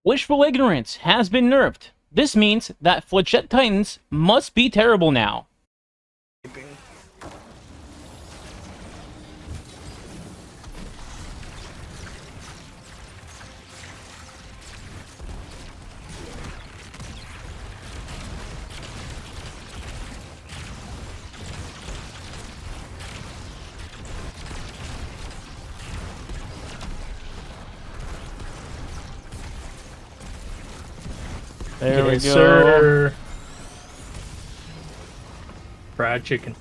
Wishful Ignorance has been nerfed. This means that Flechette Titans must be terrible now. There we go. Sir. Fried chicken.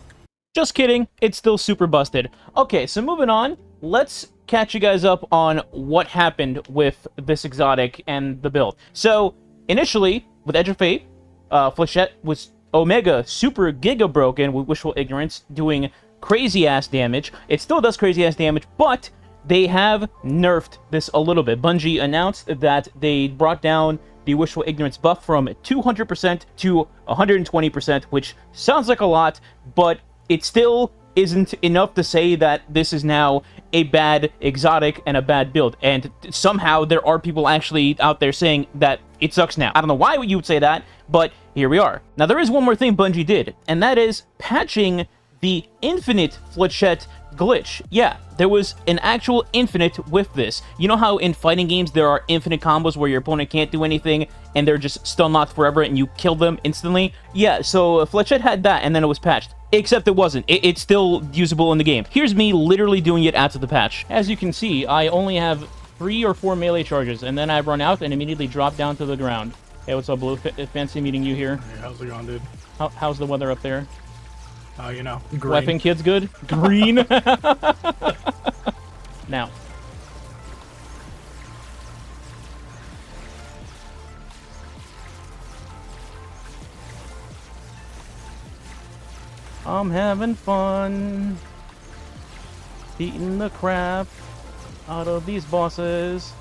Just kidding, it's still super busted. Okay, so moving on, let's catch you guys up on what happened with this exotic and the build. So, initially, with Edge of Fate, Flechette was Omega Super Giga Broken with Wishful Ignorance, doing crazy-ass damage. It still does crazy-ass damage, but they have nerfed this a little bit. Bungie announced that they brought down the Wishful Ignorance buff from 200% to 120%, which sounds like a lot, but it still isn't enough to say that this is now a bad exotic and a bad build. And somehow there are people actually out there saying that it sucks now. I don't know why you would say that, but here we are. Now, there is one more thing Bungie did, and that is patching the infinite Flechette glitch. Yeah, there was an actual infinite with this. You know how in fighting games there are infinite combos where your opponent can't do anything and they're just stun locked forever and you kill them instantly? Yeah, so Flechette had that and then it was patched. Except it wasn't. It's still usable in the game. Here's me literally doing it after the patch. As you can see, I only have 3 or 4 melee charges and then I run out and immediately drop down to the ground. Hey, what's up, Blue? Fancy meeting you here. Hey, how's it going, dude? How's the weather up there? You know, green. Weapon kids good? Green? Now. I'm having fun beating the crap out of these bosses.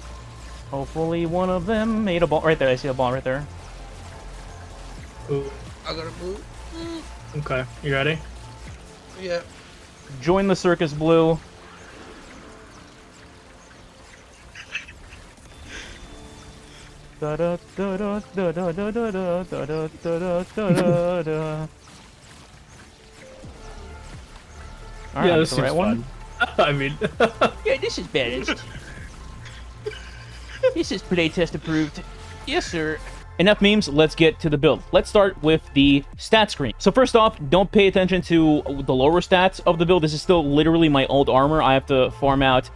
Hopefully one of them made a ball. Right there, I see a ball right there. Ooh. I gotta move. Okay, you ready? Yeah. Join the circus, Blue. Da da da da da da da da da da da da da. Alright, Yeah, this the right seems one. fun. I mean, Yeah, this is balanced. This is playtest approved. Yes, sir. Enough memes, let's get to the build. Let's start with the stat screen. So first off, don't pay attention to the lower stats of the build. This is still literally my old armor. I have to farm out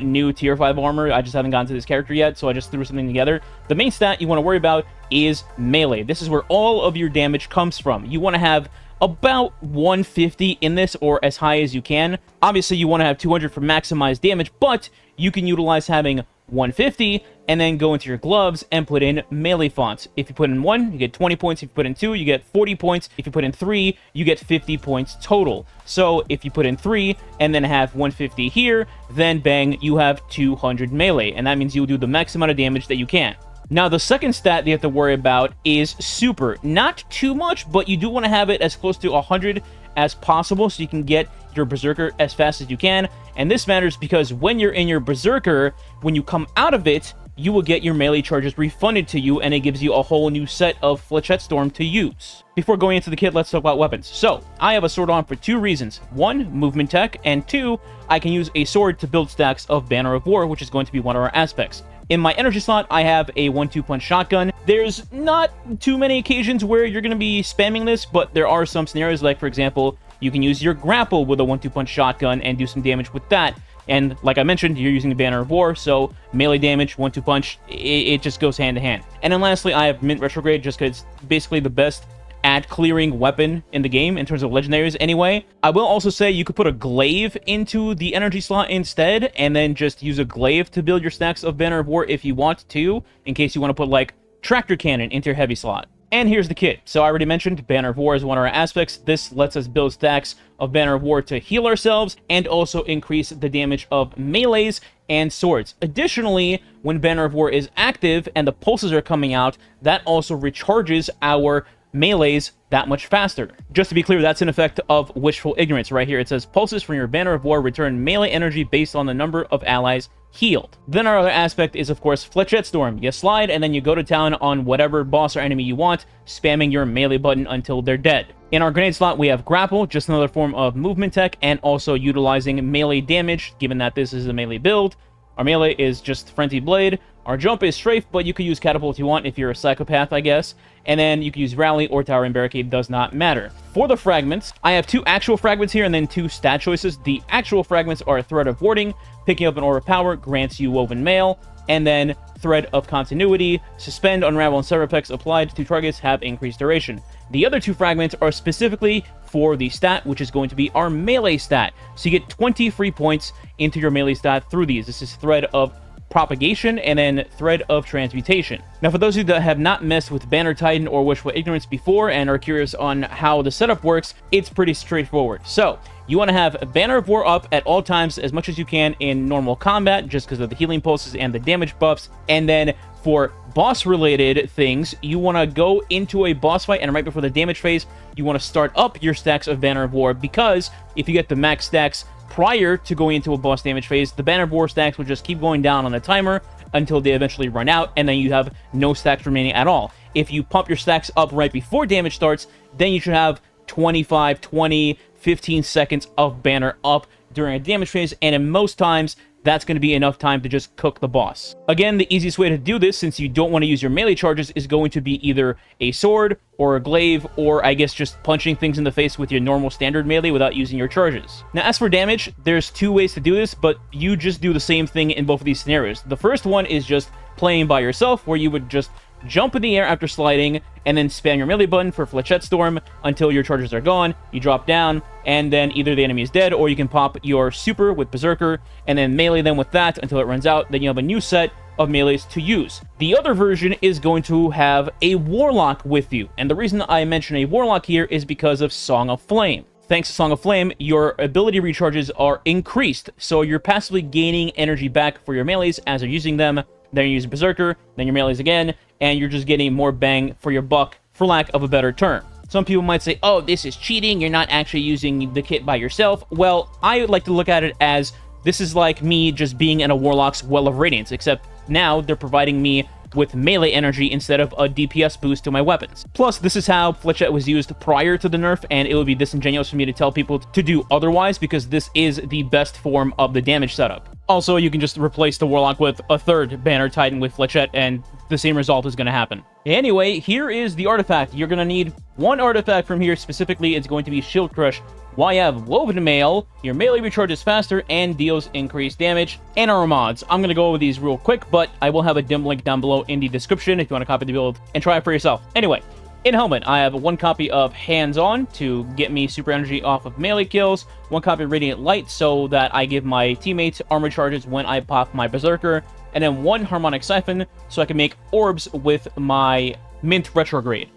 new tier 5 armor. I just haven't gotten to this character yet, so I just threw something together. The main stat you want to worry about is melee. This is where all of your damage comes from. You want to have about 150 in this, or as high as you can. Obviously, you want to have 200 for maximized damage, but you can utilize having 150 and then go into your gloves and put in melee fonts. If you put in 1, you get 20 points. If you put in 2, you get 40 points. If you put in 3, you get 50 points total. So if you put in 3 and then have 150 here, then bang, you have 200 melee, and that means you'll do the max amount of damage that you can. Now, the second stat you have to worry about is super. Not too much, but you do want to have it as close to 100 as possible so you can get your Berserker as fast as you can. And this matters because when you're in your Berserker, when you come out of it, you will get your melee charges refunded to you, and it gives you a whole new set of Flechette Storm to use. Before going into the kit, let's talk about weapons. So, I have a sword on for 2 reasons. 1, movement tech, and 2, I can use a sword to build stacks of Banner of War, which is going to be one of our aspects. In my energy slot, I have a 1-2 punch shotgun. There's not too many occasions where you're going to be spamming this, but there are some scenarios, like, for example, you can use your grapple with a 1-2 punch shotgun and do some damage with that. And like I mentioned, you're using the Banner of War, so melee damage, 1-2 punch, it just goes hand to hand. And then lastly, I have Mint Retrograde, just because it's basically the best at clearing weapon in the game in terms of legendaries anyway. I will also say you could put a glaive into the energy slot instead, and then just use a glaive to build your stacks of Banner of War if you want to, in case you want to put like tractor cannon into your heavy slot. And here's the kit. So I already mentioned Banner of War is one of our aspects. This lets us build stacks of Banner of War to heal ourselves and also increase the damage of melees and swords. Additionally, when Banner of War is active and the pulses are coming out, that also recharges our melees that much faster. Just to be clear, that's an effect of wishful ignorance right here. It says pulses from your Banner of War return melee energy based on the number of allies healed. Then our other aspect is, of course, Flechette Storm. You slide, and then you go to town on whatever boss or enemy you want, spamming your melee button until they're dead. In our grenade slot, we have Grapple, just another form of movement tech, and also utilizing melee damage, given that this is a melee build. Our melee is just Frenzied Blade. Our jump is Strafe, but you could use Catapult if you want, if you're a psychopath, I guess. And then you can use Rally or Towering Barricade, does not matter. For the fragments, I have 2 actual fragments here and then 2 stat choices. The actual fragments are Thread of Warding, picking up an Aura of Power, grants you Woven Mail, and then Thread of Continuity, Suspend, Unravel, and Sever effects applied to targets have increased duration. The other 2 fragments are specifically for the stat, which is going to be our melee stat. So you get 20 free points into your melee stat through these. This is Thread of Propagation and then Thread of Transmutation. Now, for those of you that have not messed with Banner Titan or Wishful Ignorance before and are curious on how the setup works, it's pretty straightforward. So, you want to have Banner of War up at all times as much as you can in normal combat, just because of the healing pulses and the damage buffs. And then for boss-related things, you want to go into a boss fight, and right before the damage phase, you want to start up your stacks of Banner of War, because if you get the max stacks prior to going into a boss damage phase, the Banner of War stacks will just keep going down on the timer until they eventually run out, and then you have no stacks remaining at all. If you pump your stacks up right before damage starts, then you should have 25, 20, 15 seconds of banner up during a damage phase, and in most times, that's going to be enough time to just cook the boss. Again, the easiest way to do this, since you don't want to use your melee charges, is going to be either a sword, or a glaive, or I guess just punching things in the face with your normal standard melee without using your charges. Now, as for damage, there's 2 ways to do this, but you just do the same thing in both of these scenarios. The first one is just playing by yourself, where you would just jump in the air after sliding, and then spam your melee button for Flechette Storm until your charges are gone. You drop down, and then either the enemy is dead, or you can pop your super with Berserker, and then melee them with that until it runs out. Then you have a new set of melees to use. The other version is going to have a Warlock with you, and the reason I mention a Warlock here is because of Song of Flame. Thanks to Song of Flame, your ability recharges are increased, so you're passively gaining energy back for your melees as you're using them. Then you use Berserker, then your melees again, and you're just getting more bang for your buck, for lack of a better term. Some people might say, oh, this is cheating, you're not actually using the kit by yourself. Well, I like to look at it as this is like me just being in a Warlock's Well of Radiance, except now they're providing me with melee energy instead of a DPS boost to my weapons. Plus, this is how Flechette was used prior to the nerf, and it would be disingenuous for me to tell people to do otherwise, because this is the best form of the damage setup. Also, you can just replace the Warlock with a third Banner Titan with Flechette, and the same result is going to happen. Anyway, here is the artifact. You're going to need 1 artifact from here. Specifically, it's going to be Shield Crush. While you have Woven Mail, your melee recharges faster and deals increased damage. And our mods. I'm going to go over these real quick, but I will have a dim link down below in the description if you want to copy the build and try it for yourself. Anyway, in helmet, I have 1 copy of Hands On to get me super energy off of melee kills, 1 copy of Radiant Light so that I give my teammates armor charges when I pop my Berserker, and then 1 Harmonic Siphon so I can make orbs with my Mint Retrograde.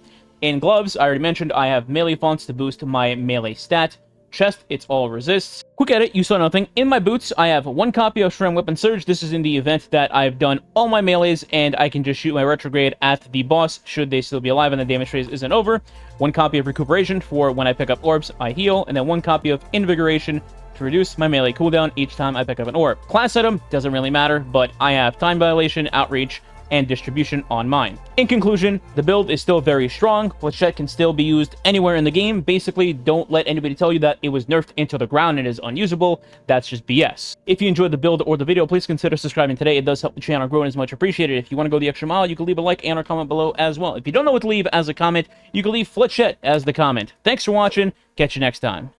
In gloves, I already mentioned I have melee fonts to boost my melee stat. Chest, it's all resists. Quick edit, you saw nothing. In my boots, I have 1 copy of Shram Weapon Surge. This is in the event that I've done all my melees and I can just shoot my retrograde at the boss should they still be alive and the damage phase isn't over. 1 copy of Recuperation for when I pick up orbs, I heal, and then 1 copy of Invigoration to reduce my melee cooldown each time I pick up an orb. Class item, doesn't really matter, but I have Time Dilation, Outreach, and Distribution on mine. In conclusion, the build is still very strong. Flechette can still be used anywhere in the game. Basically, don't let anybody tell you that it was nerfed into the ground and is unusable. That's just BS. If you enjoyed the build or the video, please consider subscribing today. It does help the channel grow and is much appreciated. If you want to go the extra mile, you can leave a like and or comment below as well. If you don't know what to leave as a comment, you can leave Flechette as the comment. Thanks for watching. Catch you next time.